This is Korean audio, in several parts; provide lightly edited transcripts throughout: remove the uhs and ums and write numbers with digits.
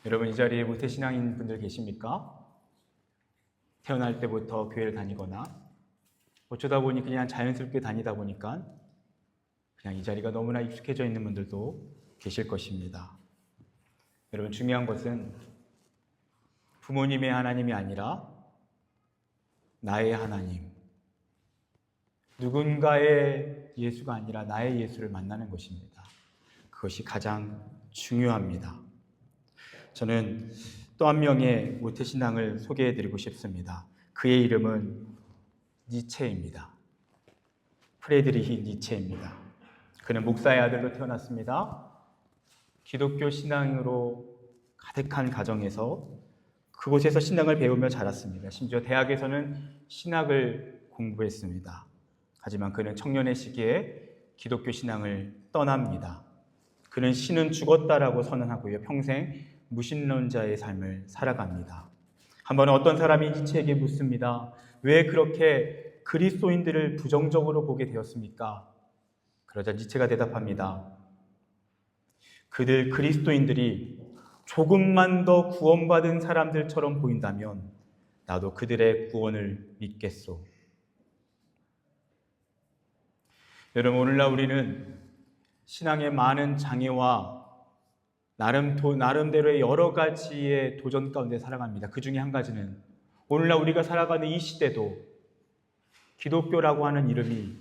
여러분, 이 자리에 모태신앙인 분들 계십니까? 태어날 때부터 교회를 다니거나 어쩌다 보니 그냥 자연스럽게 다니다 보니까 그냥 이 자리가 너무나 익숙해져 있는 분들도 계실 것입니다. 여러분, 중요한 것은 부모님의 하나님이 아니라 나의 하나님, 누군가의 예수가 아니라 나의 예수를 만나는 것입니다. 그것이 가장 중요합니다. 저는 또 한 명의 모태신앙을 소개해드리고 싶습니다. 그의 이름은 니체입니다. 프레드리히 니체입니다. 그는 목사의 아들로 태어났습니다. 기독교 신앙으로 가득한 가정에서 그곳에서 신앙을 배우며 자랐습니다. 심지어 대학에서는 신학을 공부했습니다. 하지만 그는 청년의 시기에 기독교 신앙을 떠납니다. 그는 신은 죽었다라고 선언하고요. 평생 무신론자의 삶을 살아갑니다. 한 번은 어떤 사람이 니체에게 묻습니다. 왜 그렇게 그리스도인들을 부정적으로 보게 되었습니까? 그러자 니체가 대답합니다. 그들 그리스도인들이 조금만 더 구원받은 사람들처럼 보인다면 나도 그들의 구원을 믿겠소. 여러분, 오늘날 우리는 신앙의 많은 장애와 나름대로의 여러 가지의 도전 가운데 살아갑니다. 그 중에 한 가지는 오늘날 우리가 살아가는 이 시대도 기독교라고 하는 이름이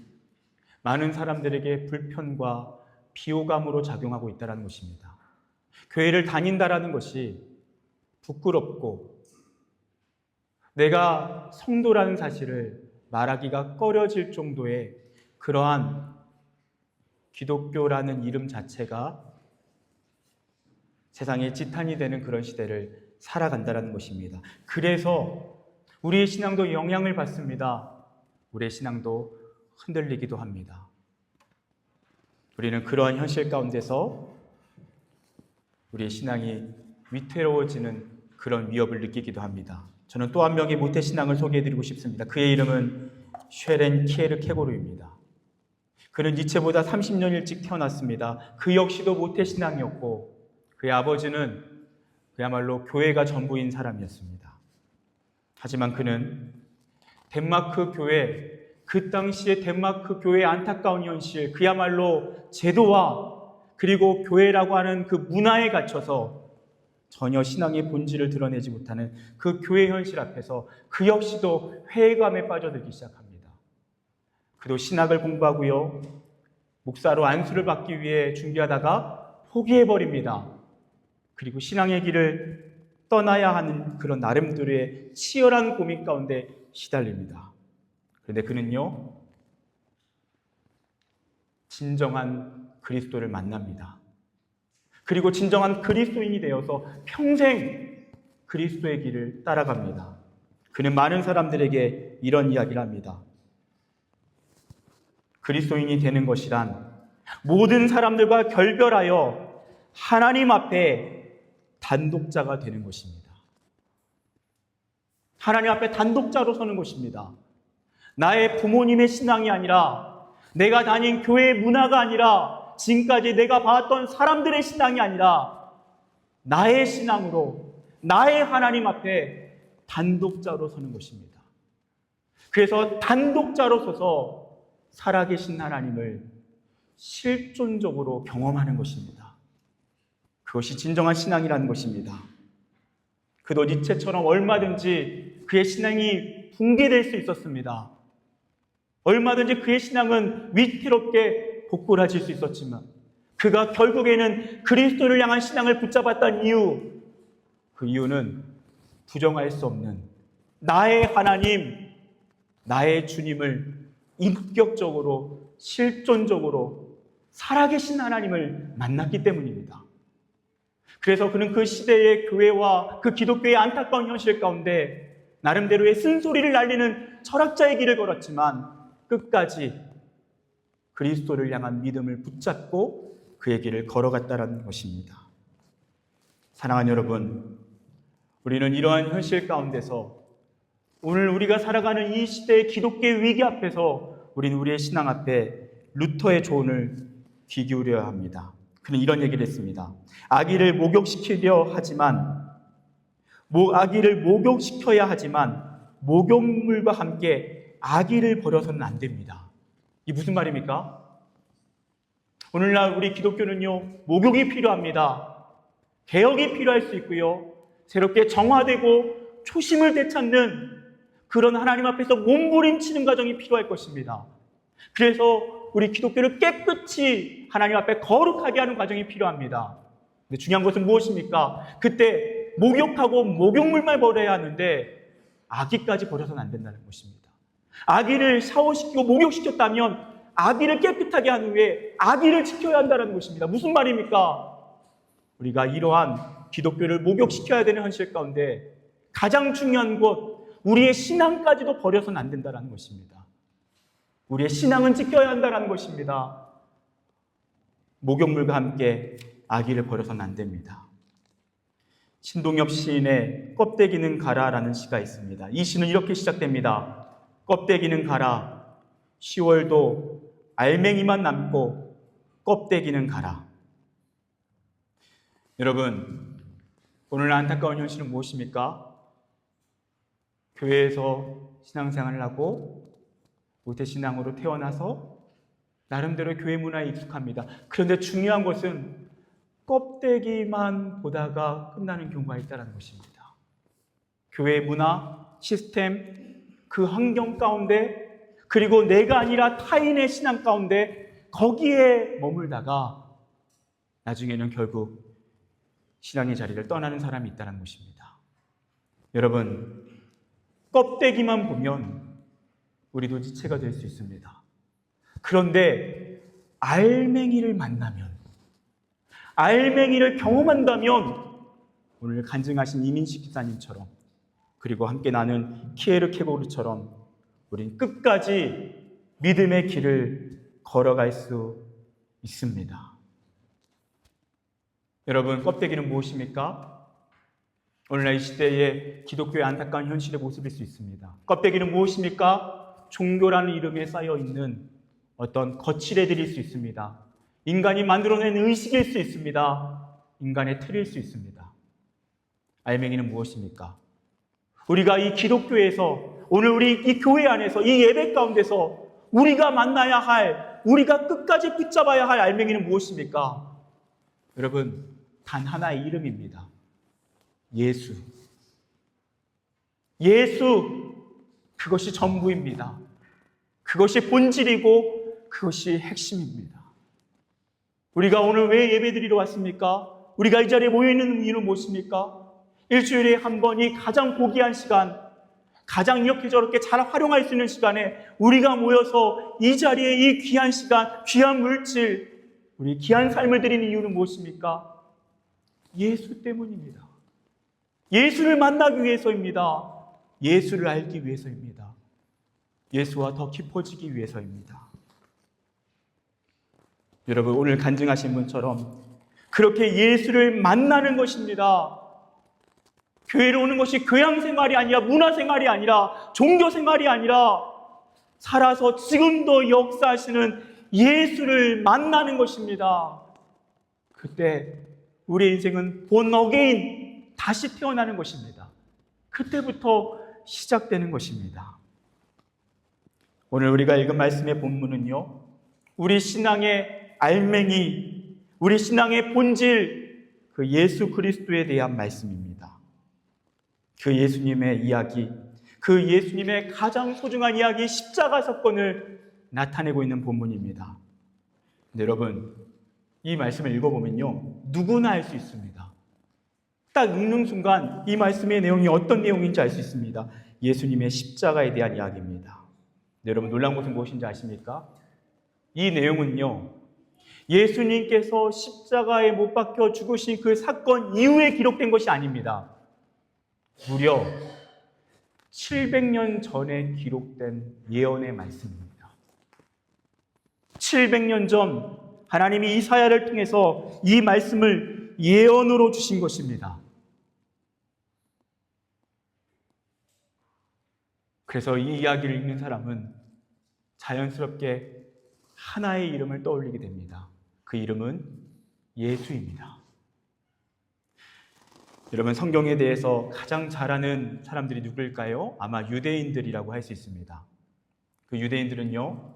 많은 사람들에게 불편과 비호감으로 작용하고 있다는 것입니다. 교회를 다닌다라는 것이 부끄럽고 내가 성도라는 사실을 말하기가 꺼려질 정도의 그러한 기독교라는 이름 자체가 세상의 지탄이 되는 그런 시대를 살아간다는 것입니다. 그래서 우리의 신앙도 영향을 받습니다. 우리의 신앙도 흔들리기도 합니다. 우리는 그러한 현실 가운데서 우리의 신앙이 위태로워지는 그런 위협을 느끼기도 합니다. 저는 또 한 명의 모태신앙을 소개해드리고 싶습니다. 그의 이름은 쉐렌 키에르케고르입니다. 그는 니체보다 30년 일찍 태어났습니다. 그 역시도 모태신앙이었고 그의 아버지는 그야말로 교회가 전부인 사람이었습니다. 하지만 그는 덴마크 교회, 그 당시에 덴마크 교회의 안타까운 현실, 그야말로 제도와 그리고 교회라고 하는 그 문화에 갇혀서 전혀 신앙의 본질을 드러내지 못하는 그 교회 현실 앞에서 그 역시도 회의감에 빠져들기 시작합니다. 그도 신학을 공부하고요, 목사로 안수를 받기 위해 준비하다가 포기해버립니다. 그리고 신앙의 길을 떠나야 하는 그런 나름대로의 치열한 고민 가운데 시달립니다. 그런데 그는요, 진정한 그리스도를 만납니다. 그리고 진정한 그리스도인이 되어서 평생 그리스도의 길을 따라갑니다. 그는 많은 사람들에게 이런 이야기를 합니다. 그리스도인이 되는 것이란 모든 사람들과 결별하여 하나님 앞에 단독자가 되는 것입니다. 하나님 앞에 단독자로 서는 것입니다. 나의 부모님의 신앙이 아니라, 내가 다닌 교회의 문화가 아니라, 지금까지 내가 봐왔던 사람들의 신앙이 아니라 나의 신앙으로 나의 하나님 앞에 단독자로 서는 것입니다. 그래서 단독자로 서서 살아계신 하나님을 실존적으로 경험하는 것입니다. 그것이 진정한 신앙이라는 것입니다. 그도 니체처럼 얼마든지 그의 신앙이 붕괴될 수 있었습니다. 얼마든지 그의 신앙은 위태롭게 고꾸라질 수 있었지만 그가 결국에는 그리스도를 향한 신앙을 붙잡았던 이유, 그 이유는 부정할 수 없는 나의 하나님, 나의 주님을 인격적으로 실존적으로 살아계신 하나님을 만났기 때문입니다. 그래서 그는 그 시대의 교회와 그 기독교의 안타까운 현실 가운데 나름대로의 쓴소리를 날리는 철학자의 길을 걸었지만 끝까지 그리스도를 향한 믿음을 붙잡고 그의 길을 걸어갔다는 것입니다. 사랑하는 여러분, 우리는 이러한 현실 가운데서 오늘 우리가 살아가는 이 시대의 기독교의 위기 앞에서 우리는 우리의 신앙 앞에 루터의 조언을 귀 기울여야 합니다. 그는 이런 얘기를 했습니다. 아기를 목욕시키려 하지만 아기를 목욕시켜야 하지만 목욕물과 함께 아기를 버려서는 안 됩니다. 이게 무슨 말입니까? 오늘날 우리 기독교는요, 목욕이 필요합니다. 개혁이 필요할 수 있고요, 새롭게 정화되고 초심을 되찾는 그런 하나님 앞에서 몸부림치는 과정이 필요할 것입니다. 그래서 우리 기독교를 깨끗이 하나님 앞에 거룩하게 하는 과정이 필요합니다. 근데 중요한 것은 무엇입니까? 그때 목욕하고 목욕물만 버려야 하는데 아기까지 버려서는 안 된다는 것입니다. 아기를 샤워시키고 목욕시켰다면 아기를 깨끗하게 한 후에 아기를 지켜야 한다는 것입니다. 무슨 말입니까? 우리가 이러한 기독교를 목욕시켜야 되는 현실 가운데 가장 중요한 것, 우리의 신앙까지도 버려서는 안 된다는 것입니다. 우리의 신앙은 지켜야 한다는 것입니다. 목욕물과 함께 아기를 버려서는 안 됩니다. 신동엽 시인의 껍데기는 가라라는 시가 있습니다. 이 시는 이렇게 시작됩니다. 껍데기는 가라. 10월도 알맹이만 남고 껍데기는 가라. 여러분, 오늘 안타까운 현실은 무엇입니까? 교회에서 신앙생활을 하고 모태신앙으로 태어나서 나름대로 교회 문화에 익숙합니다. 그런데 중요한 것은 껍데기만 보다가 끝나는 경우가 있다는 것입니다. 교회 문화, 시스템, 그 환경 가운데, 그리고 내가 아니라 타인의 신앙 가운데 거기에 머물다가 나중에는 결국 신앙의 자리를 떠나는 사람이 있다는 것입니다. 여러분, 껍데기만 보면 우리도 지체가 될 수 있습니다. 그런데 알맹이를 만나면, 알맹이를 경험한다면 오늘 간증하신 이민식 기사님처럼, 그리고 함께 나는 키에르 케고르처럼 우린 끝까지 믿음의 길을 걸어갈 수 있습니다. 여러분, 껍데기는 무엇입니까? 오늘날 이 시대의 기독교의 안타까운 현실의 모습일 수 있습니다. 껍데기는 무엇입니까? 종교라는 이름에 쌓여있는 어떤 거칠애들일 수 있습니다. 인간이 만들어낸 의식일 수 있습니다. 인간의 틀일 수 있습니다. 알맹이는 무엇입니까? 우리가 이 기독교에서, 오늘 우리 이 교회 안에서, 이 예배 가운데서 우리가 만나야 할, 우리가 끝까지 붙잡아야 할 알맹이는 무엇입니까? 여러분, 단 하나의 이름입니다. 예수. 예수, 그것이 전부입니다. 그것이 본질이고 그것이 핵심입니다. 우리가 오늘 왜 예배드리러 왔습니까? 우리가 이 자리에 모여있는 이유는 무엇입니까? 일주일에 한 번이 가장 고귀한 시간, 가장 이렇게 저렇게 잘 활용할 수 있는 시간에 우리가 모여서 이 자리에 이 귀한 시간, 귀한 물질, 우리 귀한 삶을 드리는 이유는 무엇입니까? 예수 때문입니다. 예수를 만나기 위해서입니다. 예수를 알기 위해서입니다. 예수와 더 깊어지기 위해서입니다. 여러분, 오늘 간증하신 분처럼 그렇게 예수를 만나는 것입니다. 교회로 오는 것이 교양생활이 아니라, 문화생활이 아니라, 종교생활이 아니라 살아서 지금도 역사하시는 예수를 만나는 것입니다. 그때 우리의 인생은 본 어게인, 다시 태어나는 것입니다. 그때부터 시작되는 것입니다. 오늘 우리가 읽은 말씀의 본문은요, 우리 신앙의 알맹이, 우리 신앙의 본질, 그 예수 그리스도에 대한 말씀입니다. 그 예수님의 이야기, 그 예수님의 가장 소중한 이야기, 십자가 사건을 나타내고 있는 본문입니다. 근데 여러분, 이 말씀을 읽어보면요, 누구나 알 수 있습니다. 딱 읽는 순간 이 말씀의 내용이 어떤 내용인지 알 수 있습니다. 예수님의 십자가에 대한 이야기입니다. 근데 여러분, 놀라운 것은 무엇인지 아십니까? 이 내용은요, 예수님께서 십자가에 못 박혀 죽으신 그 사건 이후에 기록된 것이 아닙니다. 무려 700년 전에 기록된 예언의 말씀입니다. 700년 전 하나님이 이사야를 통해서 이 말씀을 예언으로 주신 것입니다. 그래서 이 이야기를 읽는 사람은 자연스럽게 하나의 이름을 떠올리게 됩니다. 그 이름은 예수입니다. 여러분, 성경에 대해서 가장 잘 아는 사람들이 누구일까요? 아마 유대인들이라고 할 수 있습니다. 그 유대인들은요,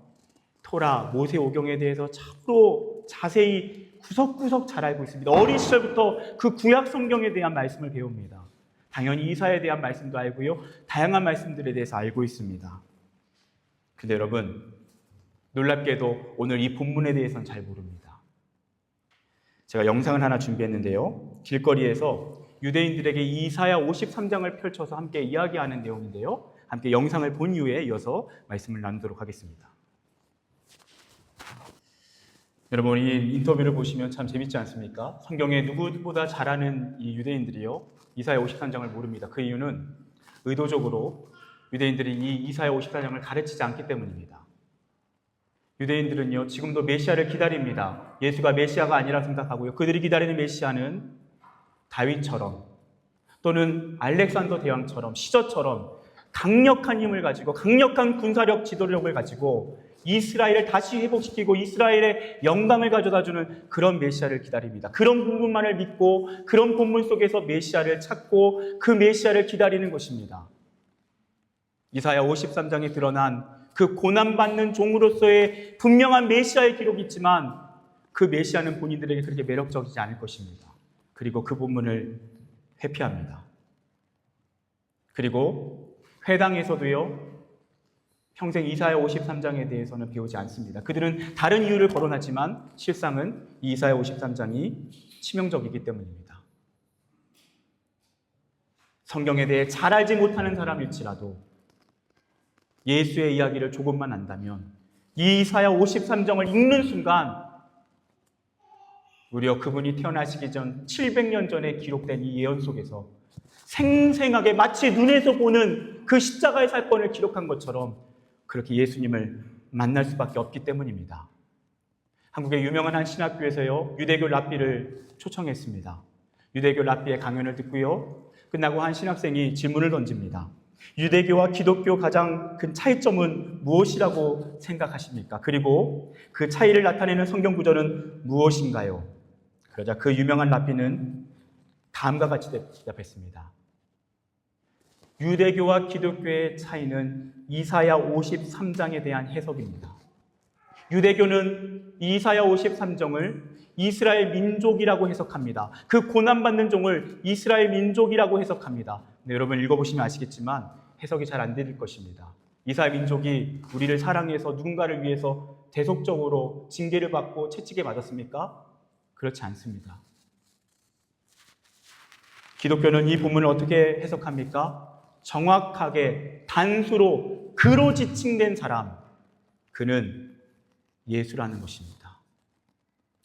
토라, 모세오경에 대해서 참으로 자세히 구석구석 잘 알고 있습니다. 어린 시절부터 그 구약 성경에 대한 말씀을 배웁니다. 당연히 이사야에 대한 말씀도 알고요, 다양한 말씀들에 대해서 알고 있습니다. 근데 여러분, 놀랍게도 오늘 이 본문에 대해서는 잘 모릅니다. 제가 영상을 하나 준비했는데요, 길거리에서 유대인들에게 이사야 53장을 펼쳐서 함께 이야기하는 내용인데요, 함께 영상을 본 이후에 이어서 말씀을 나누도록 하겠습니다. 여러분, 이 인터뷰를 보시면 참 재밌지 않습니까? 성경에 누구보다 잘 아는 이 유대인들이요, 이사야 53장을 모릅니다. 그 이유는 의도적으로 유대인들이 이 이사야 54장을 가르치지 않기 때문입니다. 유대인들은요, 지금도 메시아를 기다립니다. 예수가 메시아가 아니라 생각하고요, 그들이 기다리는 메시아는 다윗처럼 또는 알렉산더 대왕처럼, 시저처럼 강력한 힘을 가지고, 강력한 군사력 지도력을 가지고 이스라엘을 다시 회복시키고 이스라엘의 영광을 가져다주는 그런 메시아를 기다립니다. 그런 부분만을 믿고 그런 본문 속에서 메시아를 찾고 그 메시아를 기다리는 것입니다. 이사야 53장에 드러난 그 고난받는 종으로서의 분명한 메시아의 기록이 있지만 그 메시아는 본인들에게 그렇게 매력적이지 않을 것입니다. 그리고 그 본문을 회피합니다. 그리고 회당에서도요, 평생 이사야 53장에 대해서는 배우지 않습니다. 그들은 다른 이유를 거론하지만 실상은 이 이사야 53장이 치명적이기 때문입니다. 성경에 대해 잘 알지 못하는 사람일지라도 예수의 이야기를 조금만 안다면 이 이사야 53장을 읽는 순간 무려 그분이 태어나시기 전 700년 전에 기록된 이 예언 속에서 생생하게 마치 눈에서 보는 그 십자가의 사건을 기록한 것처럼 그렇게 예수님을 만날 수밖에 없기 때문입니다. 한국의 유명한 한 신학교에서요, 유대교 랍비를 초청했습니다. 유대교 랍비의 강연을 듣고요, 끝나고 한 신학생이 질문을 던집니다. 유대교와 기독교 가장 큰 차이점은 무엇이라고 생각하십니까? 그리고 그 차이를 나타내는 성경 구절은 무엇인가요? 그러자 그 유명한 랍비는 다음과 같이 대답했습니다. 유대교와 기독교의 차이는 이사야 53장에 대한 해석입니다. 유대교는 이사야 53장을 이스라엘 민족이라고 해석합니다. 그 고난받는 종을 이스라엘 민족이라고 해석합니다. 네, 여러분 읽어보시면 아시겠지만 해석이 잘 안 될 것입니다. 이스라엘 민족이 우리를 사랑해서 누군가를 위해서 대속적으로 징계를 받고 채찍에 맞았습니까? 그렇지 않습니다. 기독교는 이 본문을 어떻게 해석합니까? 정확하게 단수로 그로 지칭된 사람, 그는 예수라는 것입니다.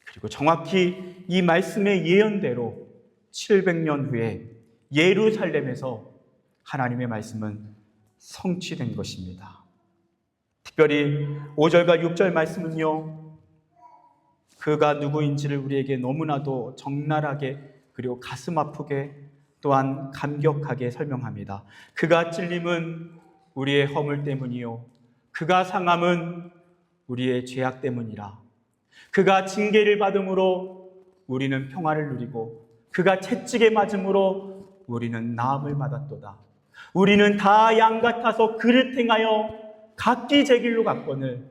그리고 정확히 이 말씀의 예언대로 700년 후에 예루살렘에서 하나님의 말씀은 성취된 것입니다. 특별히 5절과 6절 말씀은요, 그가 누구인지를 우리에게 너무나도 적나라하게 그리고 가슴 아프게 또한 감격하게 설명합니다. 그가 찔림은 우리의 허물 때문이요, 그가 상함은 우리의 죄악 때문이라. 그가 징계를 받음으로 우리는 평화를 누리고 그가 채찍에 맞음으로 우리는 나음을 받았도다. 우리는 다 양 같아서 그를 행하여 각기 제 길로 갔거늘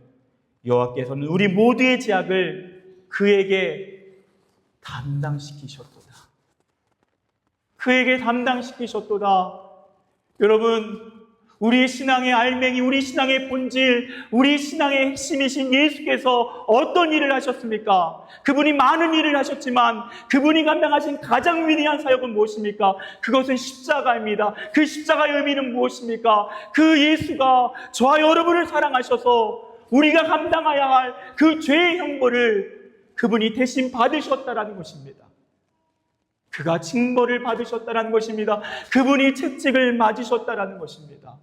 여호와께서는 우리 모두의 죄악을 그에게 담당시키셨도다. 그에게 담당시키셨도다. 여러분, 우리 신앙의 알맹이, 우리 신앙의 본질, 우리 신앙의 핵심이신 예수께서 어떤 일을 하셨습니까? 그분이 많은 일을 하셨지만 그분이 감당하신 가장 위대한 사역은 무엇입니까? 그것은 십자가입니다. 그 십자가의 의미는 무엇입니까? 그 예수가 저와 여러분을 사랑하셔서 우리가 감당해야 할 그 죄의 형벌을 그분이 대신 받으셨다라는 것입니다. 그가 징벌을 받으셨다라는 것입니다. 그분이 채찍을 맞으셨다라는 것입니다.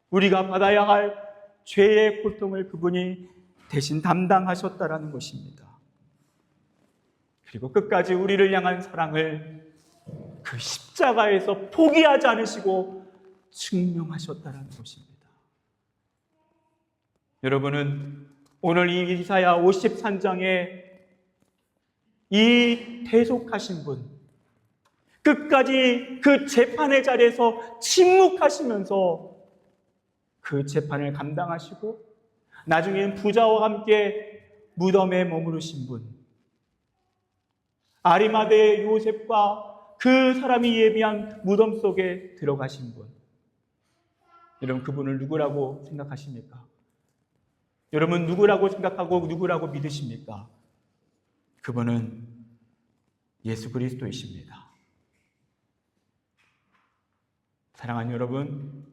우리가 받아야 할 죄의 고통을 그분이 대신 담당하셨다라는 것입니다. 그리고 끝까지 우리를 향한 사랑을 그 십자가에서 포기하지 않으시고 증명하셨다라는 것입니다. 여러분은 오늘 이 이사야 53장의 이 대속하신 분, 끝까지 그 재판의 자리에서 침묵하시면서 그 재판을 감당하시고 나중에는 부자와 함께 무덤에 머무르신 분, 아리마대의 요셉과 그 사람이 예비한 무덤 속에 들어가신 분, 여러분 그분을 누구라고 생각하십니까? 여러분 누구라고 생각하고 누구라고 믿으십니까? 그분은 예수 그리스도이십니다. 사랑하는 여러분,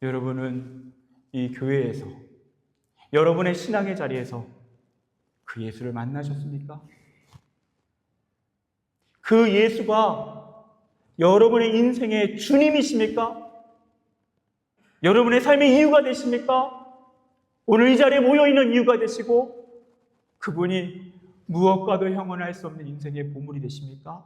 여러분은 이 교회에서, 여러분의 신앙의 자리에서 그 예수를 만나셨습니까? 그 예수가 여러분의 인생의 주님이십니까? 여러분의 삶의 이유가 되십니까? 오늘 이 자리에 모여있는 이유가 되시고 그분이 무엇과도 형언할 수 없는 인생의 보물이 되십니까?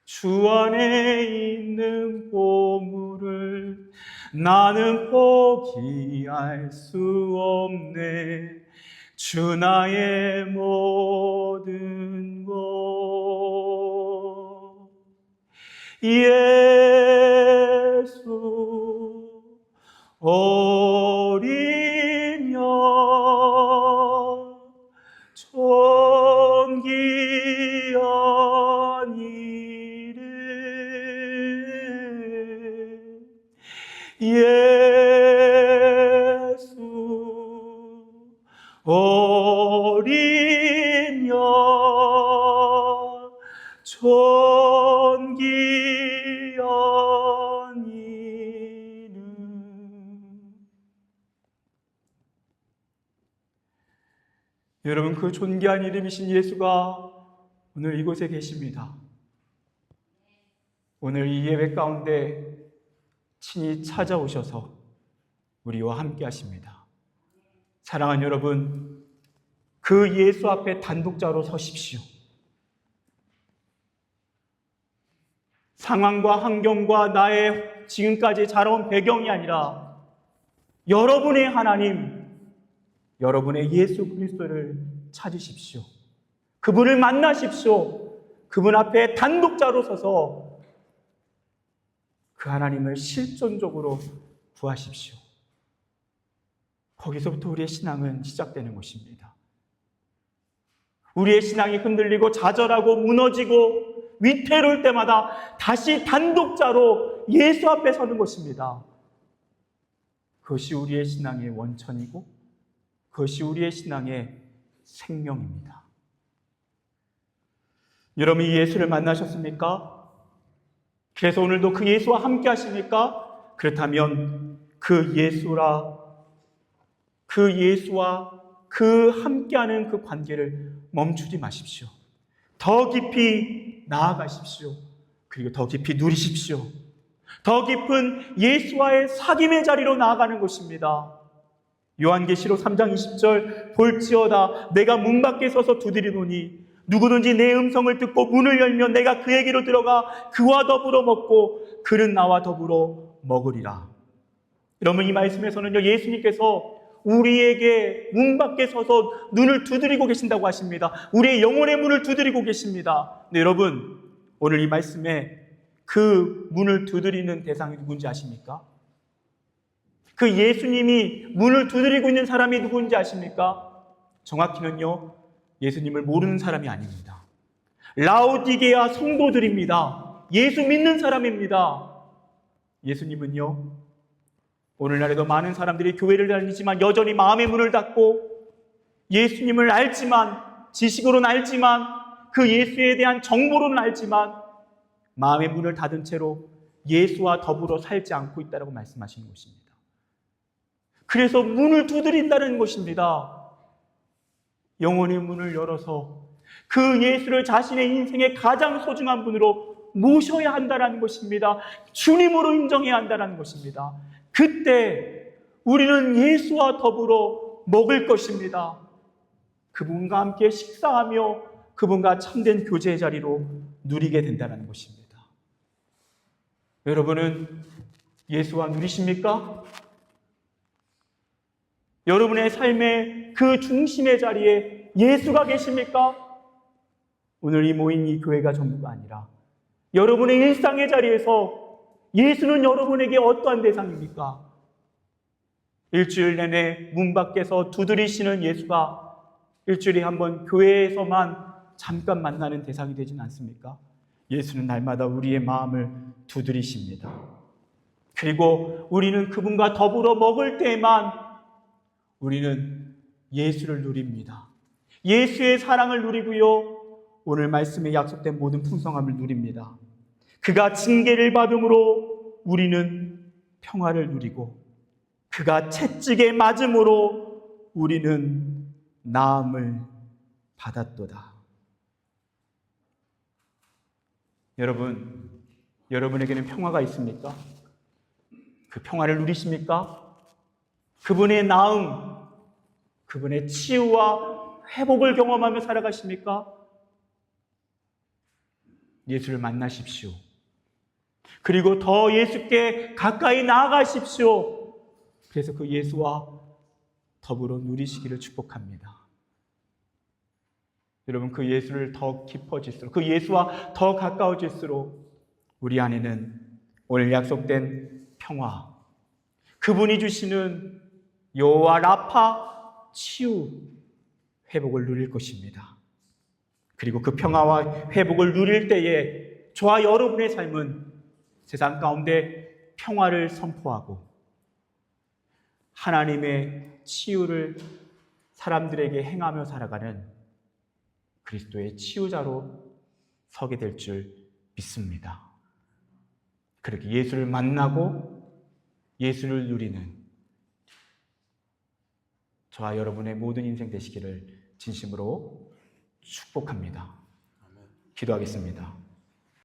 주 안에 있는 보물을 나는 포기할 수 없네. 주 나의 모든 것. 예수 어린 양 존귀한 이름 예수 어린 양 존귀한 이름. 여러분 그 존귀한 이름이신 예수가 오늘 이곳에 계십니다. 오늘 이 예배 가운데 친히 찾아오셔서 우리와 함께 하십니다. 사랑하는 여러분, 그 예수 앞에 단독자로 서십시오. 상황과 환경과 나의 지금까지 자라온 배경이 아니라 여러분의 하나님, 여러분의 예수 그리스도를 찾으십시오. 그분을 만나십시오. 그분 앞에 단독자로 서서 그 하나님을 실존적으로 구하십시오. 거기서부터 우리의 신앙은 시작되는 것입니다. 우리의 신앙이 흔들리고 좌절하고 무너지고 위태로울 때마다 다시 단독자로 예수 앞에 서는 것입니다. 그것이 우리의 신앙의 원천이고 그것이 우리의 신앙의 생명입니다. 여러분 이 예수를 만나셨습니까? 그래서 오늘도 그 예수와 함께 하십니까? 그렇다면 그 예수와 그 함께하는 그 관계를 멈추지 마십시오. 더 깊이 나아가십시오. 그리고 더 깊이 누리십시오. 더 깊은 예수와의 사귐의 자리로 나아가는 것입니다. 요한계시록 3장 20절 볼지어다 내가 문 밖에 서서 두드리노니 누구든지 내 음성을 듣고 문을 열면 내가 그에게로 들어가 그와 더불어 먹고 그는 나와 더불어 먹으리라. 여러분 이 말씀에서는요 예수님께서 우리에게 문 밖에 서서 눈을 두드리고 계신다고 하십니다. 우리의 영혼의 문을 두드리고 계십니다. 네, 여러분 오늘 이 말씀에 그 문을 두드리는 대상이 누군지 아십니까? 그 예수님이 문을 두드리고 있는 사람이 누군지 아십니까? 정확히는요 예수님을 모르는 사람이 아닙니다. 라오디게아 성도들입니다. 예수 믿는 사람입니다. 예수님은요 오늘날에도 많은 사람들이 교회를 다니지만 여전히 마음의 문을 닫고 예수님을 알지만 지식으로는 알지만 그 예수에 대한 정보로는 알지만 마음의 문을 닫은 채로 예수와 더불어 살지 않고 있다고 말씀하시는 것입니다. 그래서 문을 두드린다는 것입니다. 영혼의 문을 열어서 그 예수를 자신의 인생의 가장 소중한 분으로 모셔야 한다는 것입니다. 주님으로 인정해야 한다는 것입니다. 그때 우리는 예수와 더불어 먹을 것입니다. 그분과 함께 식사하며 그분과 참된 교제의 자리로 누리게 된다는 것입니다. 여러분은 예수와 누리십니까? 여러분의 삶의 그 중심의 자리에 예수가 계십니까? 오늘 이 모인 이 교회가 전부가 아니라 여러분의 일상의 자리에서 예수는 여러분에게 어떠한 대상입니까? 일주일 내내 문 밖에서 두드리시는 예수가 일주일에 한 번 교회에서만 잠깐 만나는 대상이 되진 않습니까? 예수는 날마다 우리의 마음을 두드리십니다. 그리고 우리는 그분과 더불어 먹을 때에만 우리는 예수를 누립니다. 예수의 사랑을 누리고요. 오늘 말씀에 약속된 모든 풍성함을 누립니다. 그가 징계를 받음으로 우리는 평화를 누리고 그가 채찍에 맞음으로 우리는 나음을 받았도다. 여러분, 여러분에게는 평화가 있습니까? 그 평화를 누리십니까? 그분의 나음, 그분의 치유와 회복을 경험하며 살아가십니까? 예수를 만나십시오. 그리고 더 예수께 가까이 나아가십시오. 그래서 그 예수와 더불어 누리시기를 축복합니다. 여러분, 그 예수를 더 깊어질수록, 그 예수와 더 가까워질수록 우리 안에는 오늘 약속된 평화, 그분이 주시는 여호와 라파 치유, 회복을 누릴 것입니다. 그리고 그 평화와 회복을 누릴 때에 저와 여러분의 삶은 세상 가운데 평화를 선포하고 하나님의 치유를 사람들에게 행하며 살아가는 그리스도의 치유자로 서게 될 줄 믿습니다. 그렇게 예수를 만나고 예수를 누리는 저와 여러분의 모든 인생 되시기를 진심으로 축복합니다. 기도하겠습니다.